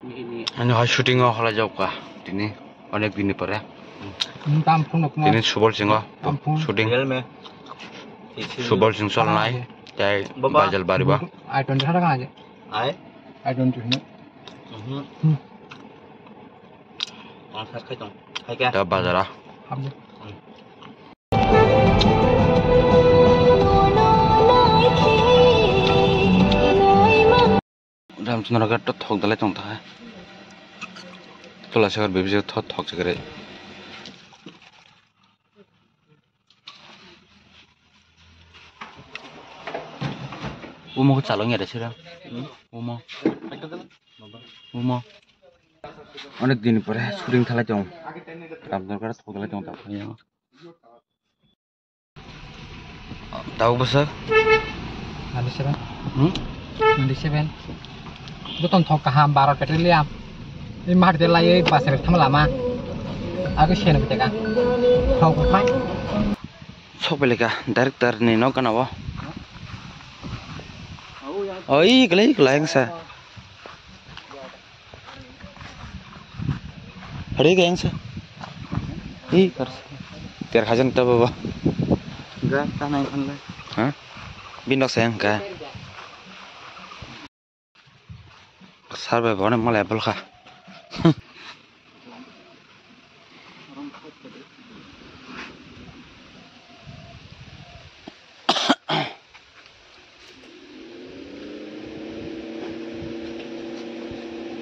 Ano ha shooting o hala jauh ka? Tini onek dini pare. Tini subol singo shooting. Subol sing sol nai. Jai bajal bari ba. I-20 ada kan aja? I-20 ini. Da bazara. Ramchandra ka to thok dalai tong ta hai. Tola sakar bebje thok sakare. Umo ko chalong ya sira. Umo. Onek din pore shooting thalai tong. Ramchandra ka thok dalai tong ta hai. Tahu besar? Ada sira. Ada sira. Betul thok kaham 12 petrolium. Ini mah dia lagi pasir tham lama. Aku sih nak cakap. Thok apa? Sok belaka director ni no kana wa. Oi kelai yang sa. Hari ke yang sa. Kar. Tiar khajan ta baba. Enggak, tanah yang kan. Hah? Bindok sayang ka. Sarbe bone mala apple kha.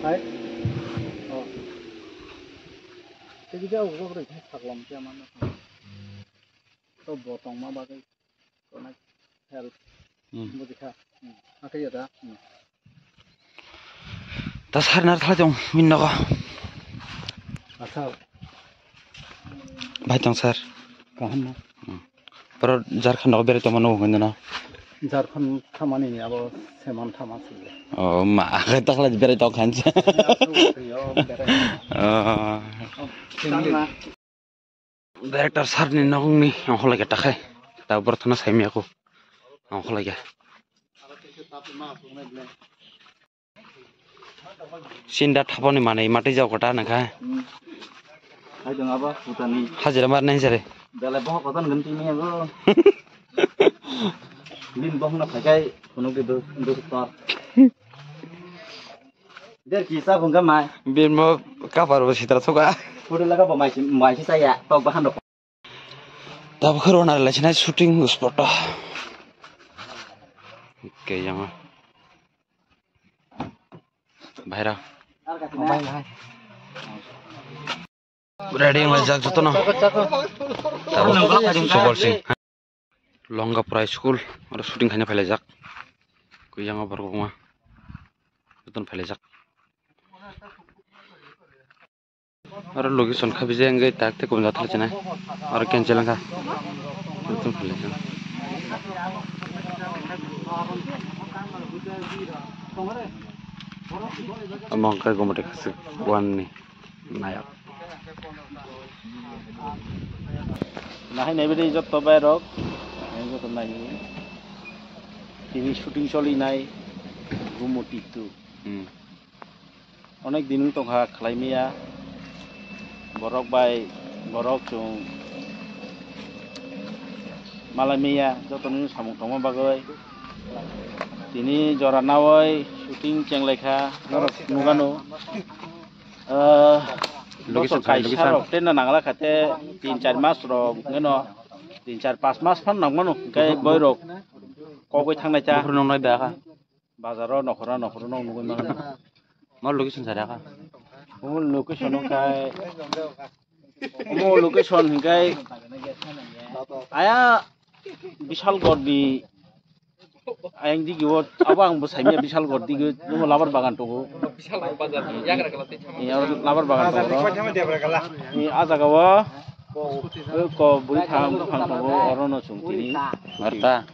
Hai. Oh. Jadi jauh kok udah saklam dia mana. To botong mah bagai kena help. Mudikha. Akai ada. Tas har nar thala jong minno ko. Asal. Bhai tong sar. Kaham. Pero Jharkhand ko bere to mano ngena. Jharkhand thamani ni abo seman thamasi. Oh ma ka takla bere to khan. Director sar ni nong ni ngol lagi takai. Ta berthana saimi aku. Ngol lagi. Sinda thaponi mane mati jau kota naka. Hai jeng apa putani. Hajira mar nahi jare. Bele boh kotan ganti ni aku. Lin boh na pakai kuno ke do tor. Der kisah bunga mai. Bin mo kapar bo sitra soka. Udah laga mai saya to bahan do. Tab corona la china shooting spot. Oke yang Bhaira. Bye bye. Ready ngajak joto no. Subol sing. Longga Pri School ada shooting khanya phale jak. Ku yang obar ko ma. Joton phale jak. Ar location khabi je ngai takte kom jathal chena. Ar cancel nga. Joton phale jak. Among ka gomate khase one ni nayak. Nah ini beri jod tobai rok, ini jod nai. Ini shooting soli nai, gumut itu. Onek dinung tongha khlaimia, borok bai, borok cung malamia, jod tonung samung tongma bagai. Ini joranawai shooting cenglekha, nugano. Location kaisa ten na nangala khate 3-4 mas ro ngeno 3-4-5 mas phan nangmano kai boy ro ko koi thangnai cha Nong nai da ka. bazaro nokhora nong nugoi ma Mal location sara ka. mo location kai mo location kai aya bishal gordi ayang di giwot abang bos haimia bishal gordi ge mo labar bagan to bishal bazar yagra kalate ya labar bagan to ni aja gawa ko buri tham phang to orono chungtini Marta.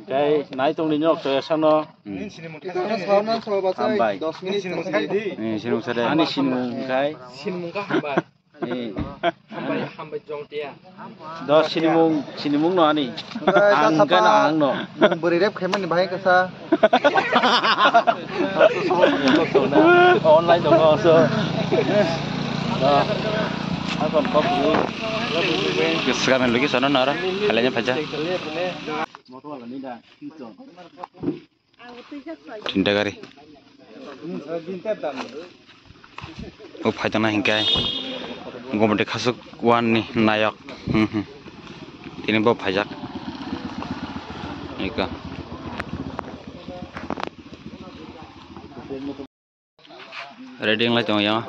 kai nai tong ni nok so sano hambai Ini sini usada. ani sinung kai Sinmung ka hambar. दा सिनिमुं नङा नि आं गाना आं न बोरै रेप खायमानि बाहाय गोसा अनलाइन दङ सो आगन कपि Sekarang lagi sana nara, kalian baca. Cinta kari. Oh, baca nah hingkai. Gua mau dikasih wan nih nayak. Ini bawa pajak. Ika. Ready yang lain yang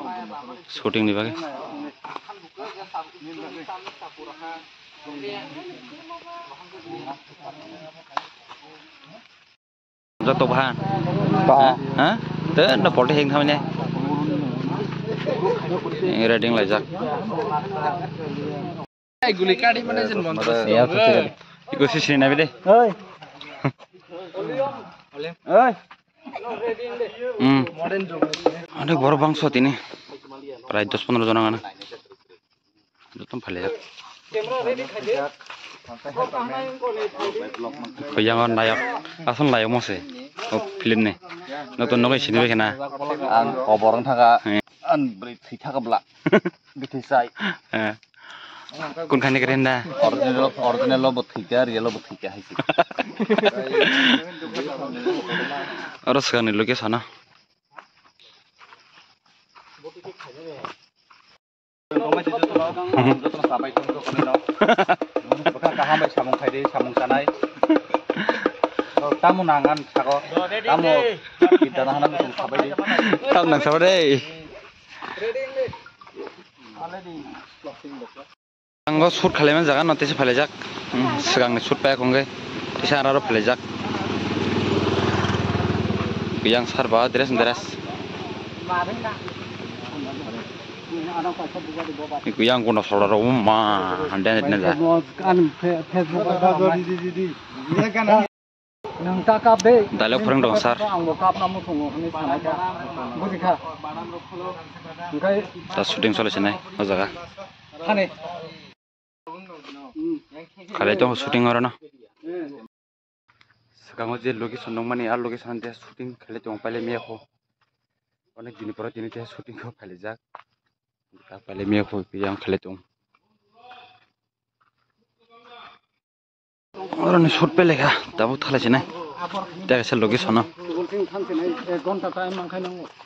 shooting nih pakai. Jatuh bahan. Hah? Tuh, ada porti yang namanya. Ini reading lajak. guli kadi mana jen montos. Ya, betul. Ikut sini nabi deh. Oi. Oi. Ada baru bangsa ini. Prai 10-15 orang ana. Itu tuh paling. Yang nayak, asal nayak mose. Oh, film nih. Nonton nonton sini begini. Ang koborong thaga an beri thaga bla bitisai Kun khane keren dah. original lo bethika real lo bethika haisi Harus kan lu ke sana. Kamu nangan sako kamu kita nangan sampai di Tahu nang siapa deh? Anggo shoot kalian jangan nanti sih pelajak. Sekarang shoot pakai kongge. Di sana ada pelajak. Yang sarba dress. Iku yang guna saudara umma, anda ini dah. Dalek perang dong sar. Tas shooting soal sini, mazaga. Kalian tuh shooting orang na. Sekarang aja location nong mani al location dia shooting kalian tuh paling miako. Onek gini pernah gini dia shooting kau paling jak. Paling miako yang kalian tuh. Orang ini shoot pelek ya, tabuk thalah sini. Dia kesel location na.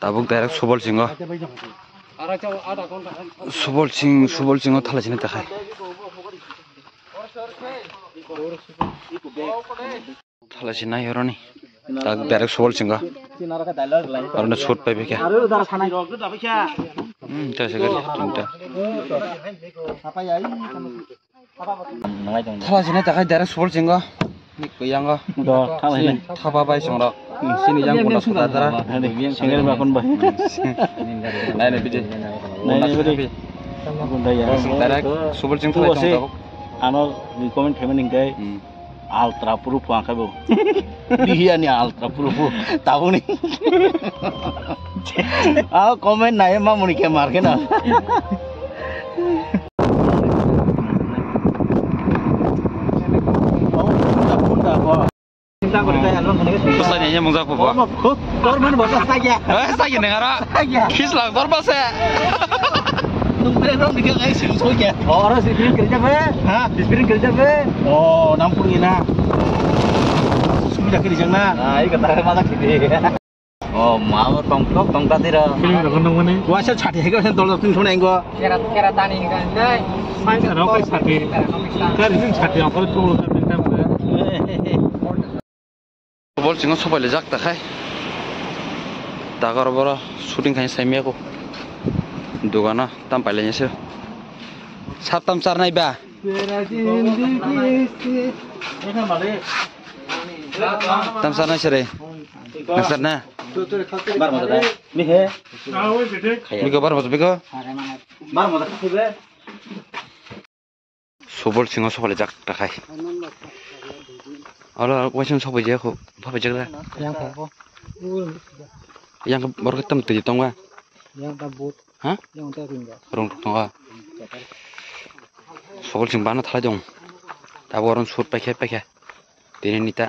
Tabuk direct subol singo. Subol singo thalah sini tak hay. Thalah sini orang ni. Tak direct subol singo. Orang ini shoot pelek ya. Terus sekali tinta. Thalah sini tak hay direct subol singo. Ni yang go. Thapa bai songrok. Sini yang guna sudah tara. Single bakon ba. Nai biji. Direct subol sing thalah song tabuk. Ano comment payment ingkai ultra proof angkai bo. Dia ni ultra proof tahu ni. Ah comment naik mah muni ke market na. Pesannya mungkin apa buat? Korban bapak saja. Saya negara. Kislah korban saya. Nungguin orang bikin air susunya. Oh orang sipir kerja be? Hah? Sipir kerja be? Oh 60 ina. Susu dah kerja na. nah ini kata mata gede oh mau tong tadi dah Gua asal cari hebat sen tolong tung sana engko. Kera tani kan dai. Sai ka rokai sate. Kar ini sate apa tu lo kan tem. Subol singo sopai lejak tak hay. Takar bora shooting kaya semi aku. Dugana tam paling sih. Sabtam sar naik bah. Tam sar naik sih. Nasar na. Bar mo dah. Ni he. Biko bar betul biko. Bar mo dah sih be. Subol singo sopai lejak tak hay. Orang wajib sopai je aku. Apa je dah? Yang baru ketemu tu tong wah. Yang tabut. Hah? Yang tak tinggal. Rong tong wah. সকল जों बाना थालाय दं दा गरम सुट पाइखे दिनै निता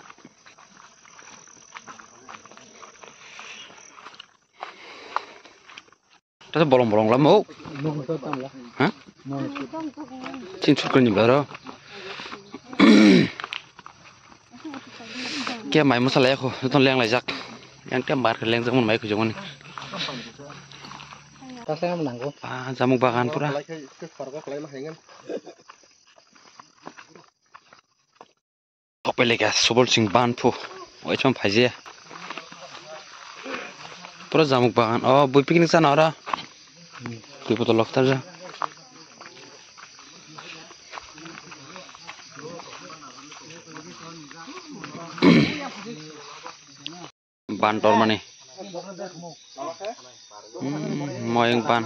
दा bolong lah mau hah cin suit kan nyembaro kia mai masalah aku itu leng lajak yang kia bar leng zaman mai kujongan jamu bagan pura kopele gas sobol sing ban pu oi chom phaje pura jamu bagan oh bui picnic sana ora bui botol loktar ja bantor mane moyeng ban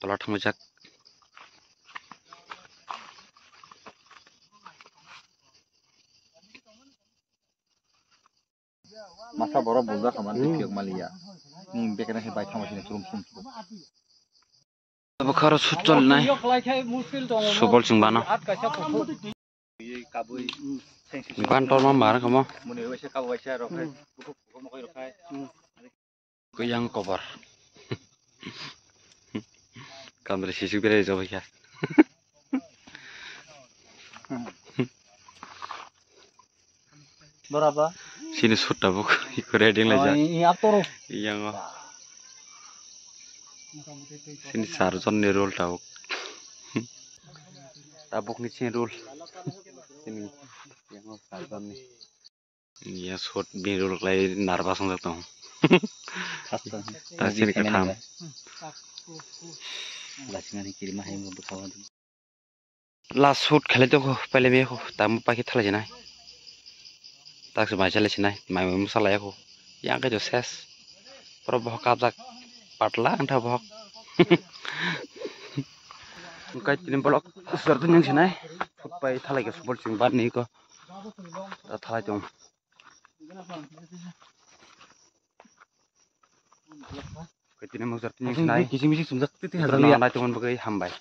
tola thangmajak masa boro bulda kaman tiok malia ni bekana he bai thamasine chum bakaro sutol nai sobol sing bana kabui bantor ma mar kamo muni wese kabu wese rokai buku mo koy rokai yang cover kamera sisi bere jo ya berapa sini sutta buk iku reading la ja atoro yang sini sarjon ni roll tabuk tabuk ni sini roll sini yang sarjon ni ya shot bi roll lai nervous hong jata hong ta sini ka tham lasingan kirim hai mo bukhawa last shot khale to pele me ko tam pa ki thala jana tak se mai chale sinai mai mo sala ya ko yang ka jo ses pro boh ka jak patla antha boh kai tin blok sartu ning sinai phut pai thalai ka subol sing ban ni ko ta thalai jong kai tin mo sartu ning sinai kising kising sumjak titi hazali ya na tongon bagai hambai